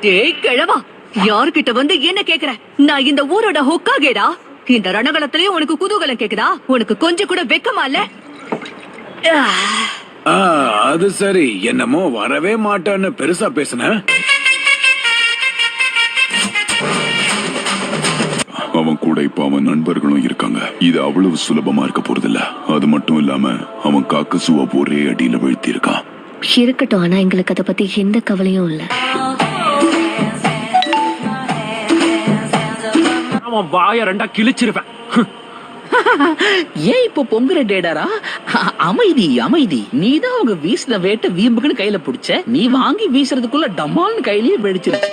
டேய் கிழவா, யார்கிட்ட வந்து என்ன கேக்குற? நான் இந்த ஊரோட ஹொக்காகேடா. இந்த ரணகலத்திலேயே உனக்கு குதூகலம் கேக்குதா? உனக்கு கொஞ்சம் கூட வெக்கமா இல்ல? அது சரி, என்னமோ வரவே மாட்டான்னு பெருசா பேசுன. அவன் கூட இப்ப அவன் நண்பர்களும் இருக்காங்க. இது அவ்வளவு சுலபமா இருக்க போறதில்ல. அது மட்டும் இல்லாம அவன் காக்கசுவா ஒரே அடியில வீழ்த்தி இருக்கான். இருக்கட்டும், ஆனா எங்களுக்கு அதை பத்தி எந்த கவலையும் இல்ல. அவன் வாய ரெண்டா கிழிச்சிருவேன். ஏன் இப்போ பொங்குற டேடாரா? அமைதி அமைதி. நீதான் அவங்க வீசின வேட்டை வீம்புக்குன்னு கையில புடிச்ச. நீ வாங்கி வீசுறதுக்குள்ள டமால்னு கையிலேயே வெடிச்சிருச்சு.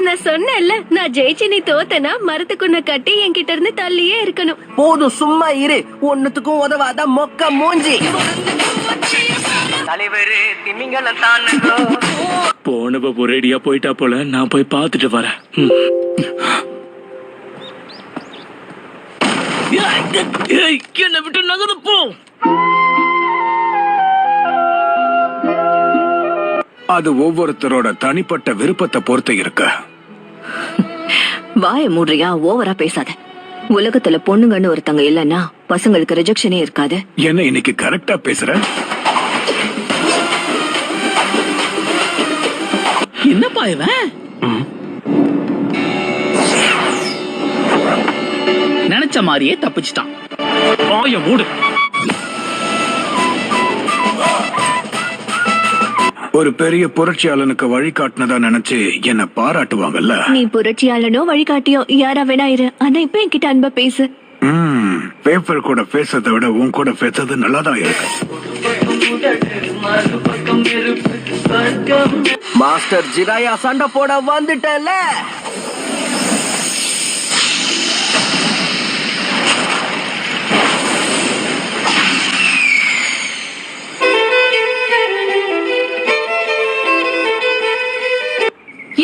நான் சொன்னேன்ல, நான் ஜெயிச்சு நீ தோத்தனா மரத்துக்குன்ன கட்டி என்கிட்ட இருந்து தள்ளியே இருக்கணும். போதும், சும்மா இரு. ஒன்னுத்துக்கும் உதவாத மொக்க மூஞ்சி. போனப்ப ஒரேடியா போயிட்டா போல. நான் போய் பாத்துட்டு வரேன். என்ன விட்டு நகர்ந்து போ. அது ஒவ்வொருத்தரோட தனிப்பட்ட விருப்பத்தை பொறுத்து இருக்கு. வாய மூடுறியா? ஓவரா பேசாத. உலகத்துல பொண்ணுங்கன்னு ஒருத்தங்க இல்லன்னா பசங்களுக்கு ரிஜெக்ஷனே இருக்காது. என்ன இன்னைக்கு கரெக்டா பேசுற? என்னப்பா இவன்? நினைச்ச மாதிரியே தப்பிச்சிட்டான். வாய மூடு. ஒரு பெரிய புரட்சியாளனுக்கு வழிகாட்டினதா நினைச்சு என்ன பாராட்டுவாங்கல்ல. நீ புரட்சியாளனோ வழிகாட்டியோ யாரா வேணா இரு, ஆனா இப்ப என்கிட்ட அன்பா பேசு. பேப்பர் கூட பேசுறதை விட உன் கூட பேசுறது நல்லாதான் இருக்கு. மாஸ்டர் ஜிராயா, சண்டை போட வந்துட்டல.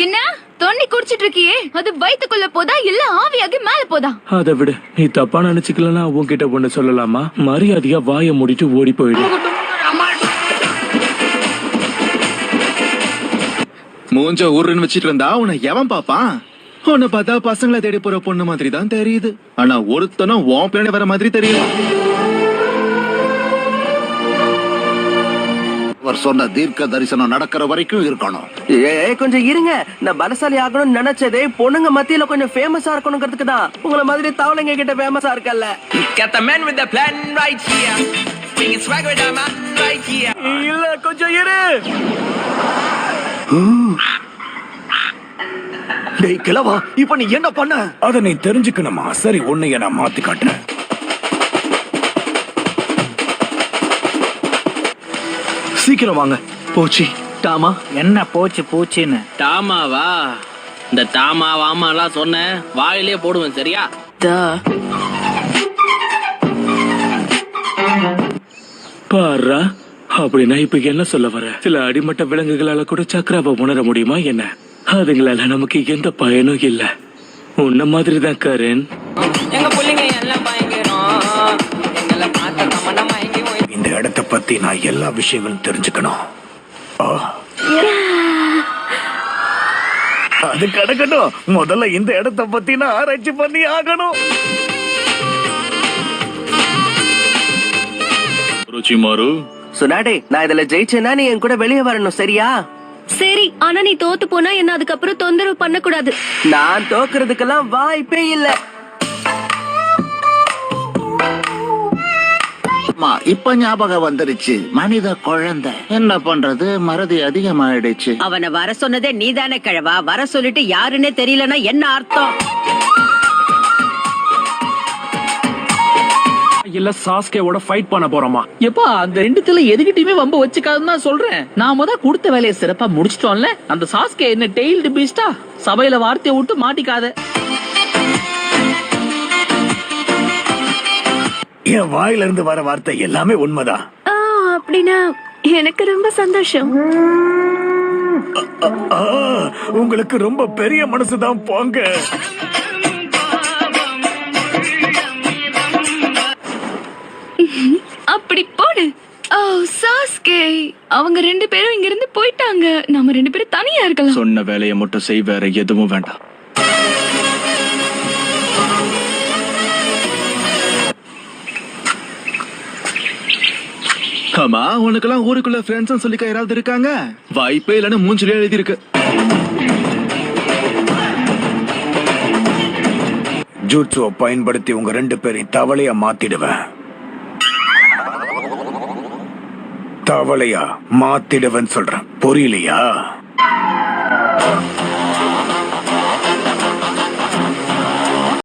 என்ன தொண்ணி குடிச்சிட்டு இருக்கியே? அது வயித்துக்குள்ள போதா இல்ல ஆவியாகி மேல போதா? அதை விடு. நீ தப்பா நினைச்சுக்கலன்னா உன்கிட்ட ஒண்ணு சொல்லலாமா? மரியாதையா வாய மூடிட்டு ஓடி போயிடு. மூஞ்ச ஊருன்னு வச்சிட்டு இருந்தா உன்னை எவன் பாப்பான்? உன்னை பார்த்தா பசங்களை தேடி போற பொண்ணு மாதிரி தான் தெரியுது. ஆனா ஒருத்தனும் உன் பின்னாடி வர மாதிரி தெரியுது. அவர் சொன்ன தீர்க்க தரிசனம் நடக்கிற வரைக்கும் இருக்கணும். கொஞ்சம் இருங்க. நான் பலசாலி ஆகணும்னு நினைச்சதே பொண்ணுங்க மத்தியில கொஞ்சம் ஃபேமஸா இருக்கணுங்கிறதுக்கு தான். உங்களை மாதிரி தவளைங்க கிட்ட ஃபேமஸா இருக்கல்ல. இல்ல, கொஞ்சம் இரு. டேய் கிழவா, இப்ப நீ என்ன பண்ண? அதை நீ தெரிஞ்சுக்கணுமா? சரி, உன்னைய நான் மாத்தி காட்டுறேன். சீக்கிரம் வாங்க. போச்சு டாமா. என்ன போச்சு பூச்சின்னு? டாமாவா? இந்த டாமாவாமெல்லாம் சொன்ன வாயிலே போடுவேன். சரியா? பாரா, அப்படின்னா இப்ப என்ன சொல்ல வர? சில அடிமட்ட விலங்குகளால கூட சக்கராவை உணர முடியுமா என்ன? அதுங்களால நமக்கு எந்த பயனும் இல்ல. உன்ன மாதிரி தான் கரண். இந்த இடத்தை பத்தி நான் எல்லா விஷயங்களும் தெரிஞ்சுக்கணும். அது கிடக்கட்டும். முதல்ல இந்த இடத்தை பத்தி நான் ஆராய்ச்சி பண்ணி ஆகணும். சுனாடே, நான் இதுல ஜெயிச்சேன்னா நீ என் கூட வெளியே வரணும். சரியா? சரி, ஆனா நீ தோத்து போனா என்ன அதுக்கப்புறம் தொந்தரவு பண்ண கூடாது. நான் தோக்குறதுக்கெல்லாம் வாய்ப்பே இல்ல. இப்ப ஞாபகம் வந்துருச்சு. மனித குழந்தை என்ன பண்றது, மறதி அதிகமாயிடுச்சு. அவனை வர சொன்னதே நீதானே கிழவா? வர சொல்லிட்டு யாருன்னே தெரியலன்னா என்ன அர்த்தம்? இல்ல சாஸ்கேவோட ஃபைட் பண்ண போறோமா? எப்பா, அந்த ரெண்டுத்துல எதுக்கிட்டயுமே வம்ப வச்சுக்காதுன்னு தான் சொல்றேன். நாம தான் கொடுத்த வேலையை சிறப்பா முடிச்சிட்டோம்ல. அந்த சாஸ்கே என்ன டெய்ல்டு பீஸ்டா? சபையில வார்த்தையை விட்டு மாட்டிக்காத. என் வாயில இருந்து வர வார்த்தை எல்லாமே உண்மைதான். அப்படின்னா எனக்கு ரொம்ப சந்தோஷம். உங்களுக்கு ரொம்ப பெரிய மனசுதான் போங்க. அப்படி போடு. அவங்க 2 பேரும் இங்க இருந்து போயிட்டாங்க. நம்ம 2 பேரும் தனியா இருக்கலாம். சொன்ன வேலையை மட்டும் செய், வேற எதுவும் வேண்டாம். ஆமா, உனக்கெல்லாம் ஊருக்குள்ள ஃப்ரெண்ட்ஸ் சொல்லிக்க யாராவது இருக்காங்க? வாய்ப்பே இல்லைன்னு மூஞ்சிலே எழுதி இருக்கு. ஜூட்சுவை பயன்படுத்தி உங்க 2 பேரையும் தவளையா மாத்திடுவேன். தவளையா மாத்திடுவேன்னு சொல்றேன், புரியலையா?